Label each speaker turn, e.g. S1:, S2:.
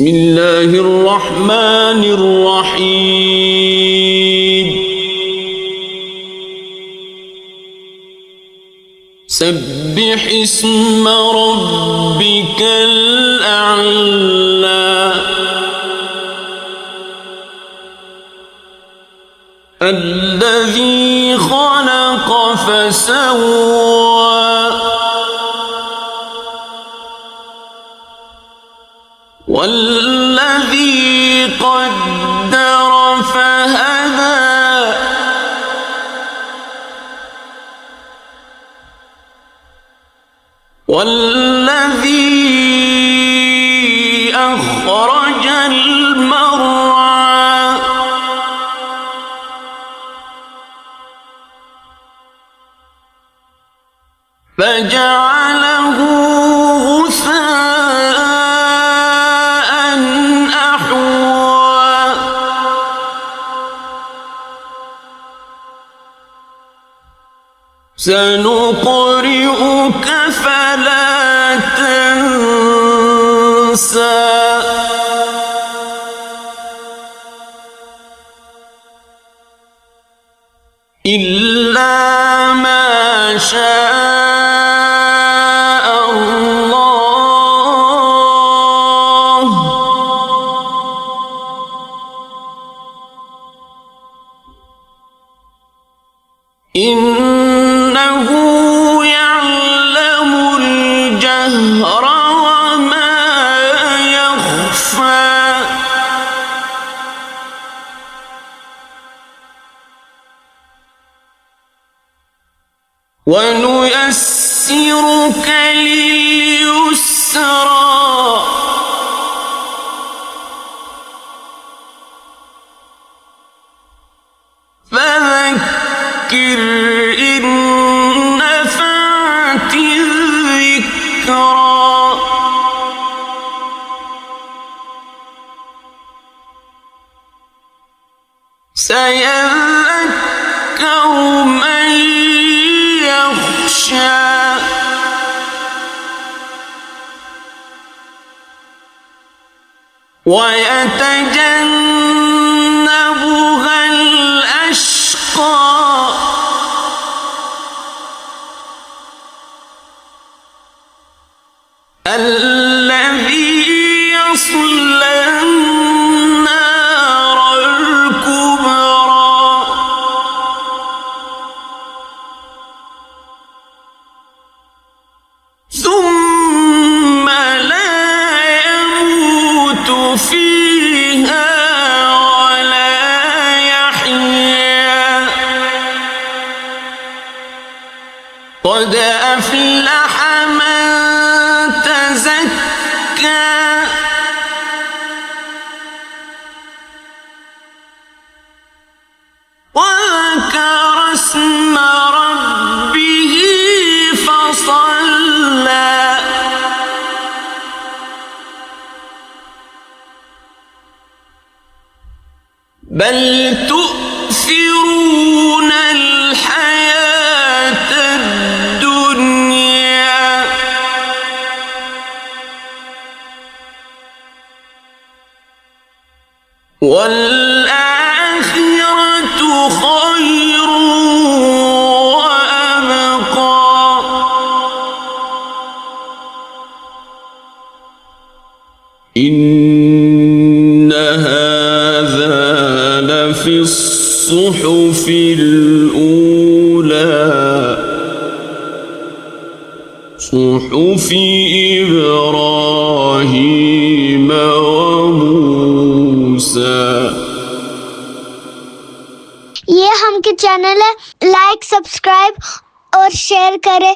S1: بسم الله الرحمن الرحيم سبح اسم ربك الأعلى الذي خلق فسوى والذي قدر فهدى والذي أخرج المرعى فجعله غثاء أحوى سنقرئك فلا تنسى إلا ما شاء الله إنه يعلم الجهر وما يخفى ونيسرك لليسرى فذكر إن نفعت الذكرى سيذكر من يخشى ويتجنبها الأشقى الذي يصلى النار الكبرى ثم لا يموت فيها ولا يحيا قد أفلح من تزكى وذكر اسم ربه فصلى بل تؤثرون الحياة الدنيا والآخرة خير وأبقى إن هذا لفي الصحف الأولى صحف إبراهيم وموسى
S2: ये हम के चैनल है, लाइक सब्सक्राइब और शेयर करें